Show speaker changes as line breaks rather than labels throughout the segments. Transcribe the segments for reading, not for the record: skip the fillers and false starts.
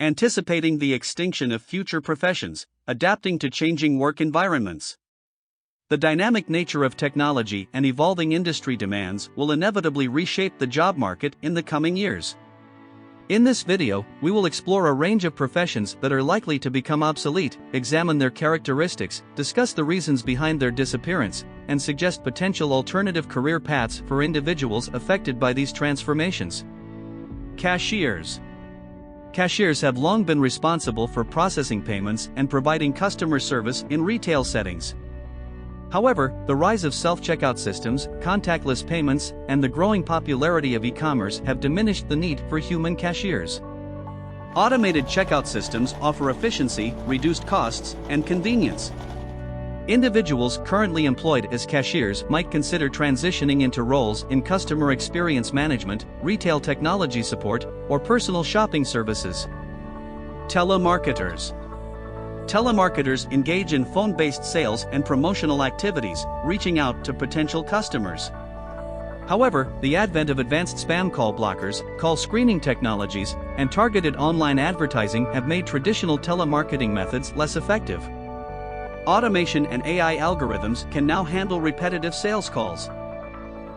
Anticipating the extinction of future professions, adapting to changing work environments. The dynamic nature of technology and evolving industry demands will inevitably reshape the job market in the coming years. In this video, we will explore a range of professions that are likely to become obsolete, examine their characteristics, discuss the reasons behind their disappearance, and suggest potential alternative career paths for individuals affected by these transformations. Cashiers. Cashiers have long been responsible for processing payments and providing customer service in retail settings. However, the rise of self-checkout systems, contactless payments, and the growing popularity of e-commerce have diminished the need for human cashiers. Automated checkout systems offer efficiency, reduced costs, and convenience. Individuals currently employed as cashiers might consider transitioning into roles in customer experience management, retail technology support, or personal shopping services. Telemarketers. Telemarketers engage in phone-based sales and promotional activities, reaching out to potential customers. However, the advent of advanced spam call blockers, call screening technologies, and targeted online advertising have made traditional telemarketing methods less effective. Automation and AI algorithms can now handle repetitive sales calls.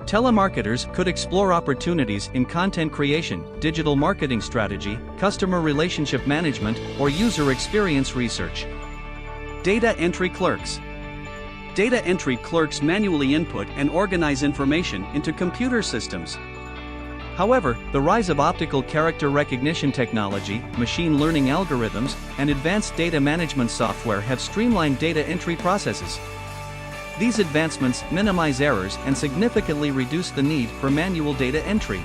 Telemarketers could explore opportunities in content creation, digital marketing strategy, customer relationship management, or user experience research. Data entry clerks. Data entry clerks manually input and organize information into computer systems. However, the rise of optical character recognition technology, machine learning algorithms, and advanced data management software have streamlined data entry processes. These advancements minimize errors and significantly reduce the need for manual data entry.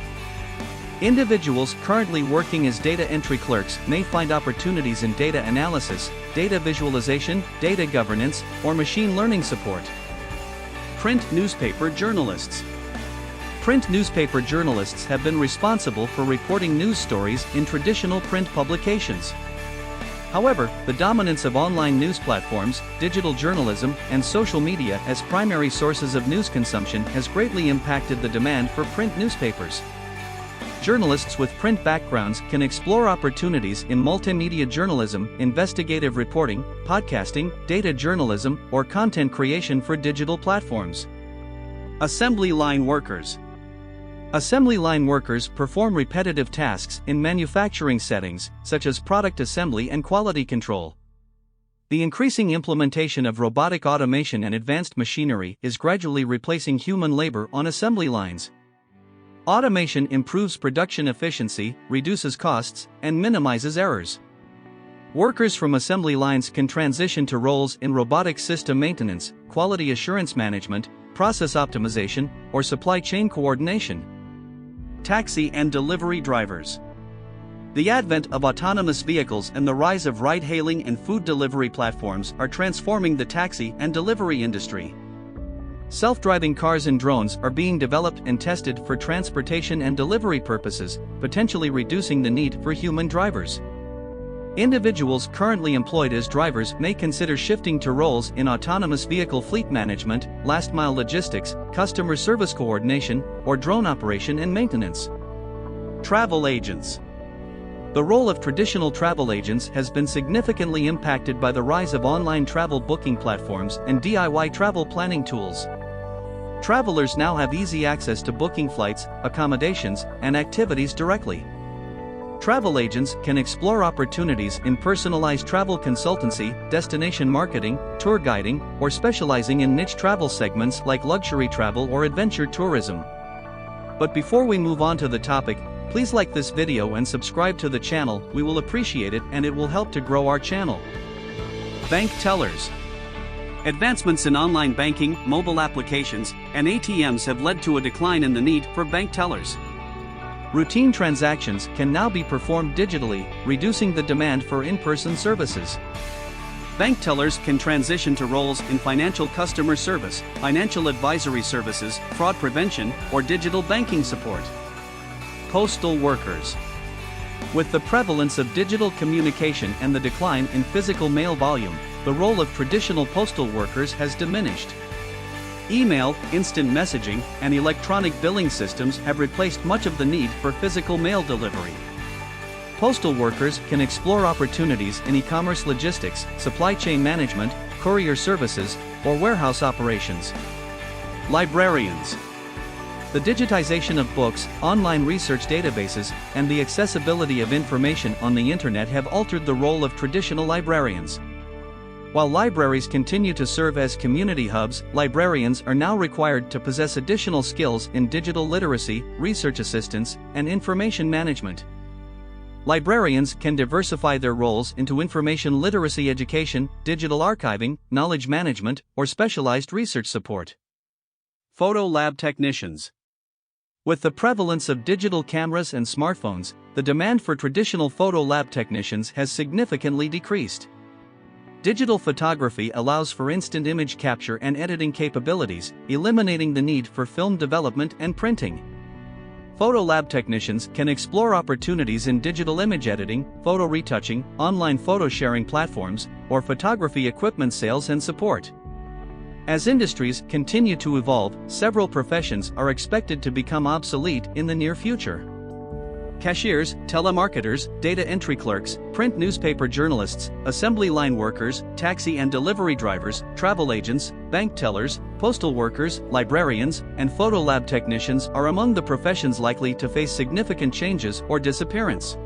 Individuals currently working as data entry clerks may find opportunities in data analysis, data visualization, data governance, or machine learning support. Print newspaper journalists. Print newspaper journalists have been responsible for reporting news stories in traditional print publications. However, the dominance of online news platforms, digital journalism, and social media as primary sources of news consumption has greatly impacted the demand for print newspapers. Journalists with print backgrounds can explore opportunities in multimedia journalism, investigative reporting, podcasting, data journalism, or content creation for digital platforms. Assembly line workers. Assembly line workers perform repetitive tasks in manufacturing settings, such as product assembly and quality control. The increasing implementation of robotic automation and advanced machinery is gradually replacing human labor on assembly lines. Automation improves production efficiency, reduces costs, and minimizes errors. Workers from assembly lines can transition to roles in robotic system maintenance, quality assurance management, process optimization, or supply chain coordination. Taxi and delivery drivers. The advent of autonomous vehicles and the rise of ride-hailing and food delivery platforms are transforming the taxi and delivery industry. Self-driving cars and drones are being developed and tested for transportation and delivery purposes, potentially reducing the need for human drivers. Individuals currently employed as drivers may consider shifting to roles in autonomous vehicle fleet management, last-mile logistics, customer service coordination, or drone operation and maintenance. Travel agents. The role of traditional travel agents has been significantly impacted by the rise of online travel booking platforms and DIY travel planning tools. Travelers now have easy access to booking flights, accommodations, and activities directly. Travel agents can explore opportunities in personalized travel consultancy, destination marketing, tour guiding, or specializing in niche travel segments like luxury travel or adventure tourism. But before we move on to the topic, please like this video and subscribe to the channel. We will appreciate it and it will help to grow our channel. Bank tellers. Advancements in online banking, mobile applications, and ATMs have led to a decline in the need for bank tellers. Routine transactions can now be performed digitally, reducing the demand for in-person services. Bank tellers can transition to roles in financial customer service, financial advisory services, fraud prevention, or digital banking support. Postal workers. With the prevalence of digital communication and the decline in physical mail volume, the role of traditional postal workers has diminished. Email, instant messaging, and electronic billing systems have replaced much of the need for physical mail delivery. Postal workers can explore opportunities in e-commerce logistics, supply chain management, courier services, or warehouse operations. Librarians. The digitization of books, online research databases, and the accessibility of information on the internet have altered the role of traditional librarians. While libraries continue to serve as community hubs, librarians are now required to possess additional skills in digital literacy, research assistance, and information management. Librarians can diversify their roles into information literacy education, digital archiving, knowledge management, or specialized research support. Photo lab technicians. With the prevalence of digital cameras and smartphones, the demand for traditional photo lab technicians has significantly decreased. Digital photography allows for instant image capture and editing capabilities, eliminating the need for film development and printing. Photo lab technicians can explore opportunities in digital image editing, photo retouching, online photo sharing platforms, or photography equipment sales and support. As industries continue to evolve, several professions are expected to become obsolete in the near future. Cashiers, telemarketers, data entry clerks, print newspaper journalists, assembly line workers, taxi and delivery drivers, travel agents, bank tellers, postal workers, librarians, and photo lab technicians are among the professions likely to face significant changes or disappearance.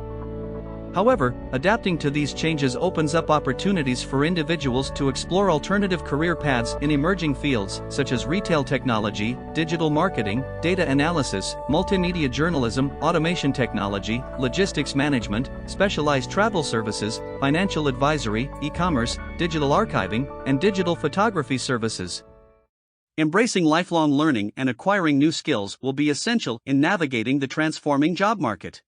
However, adapting to these changes opens up opportunities for individuals to explore alternative career paths in emerging fields such as retail technology, digital marketing, data analysis, multimedia journalism, automation technology, logistics management, specialized travel services, financial advisory, e-commerce, digital archiving, and digital photography services. Embracing lifelong learning and acquiring new skills will be essential in navigating the transforming job market.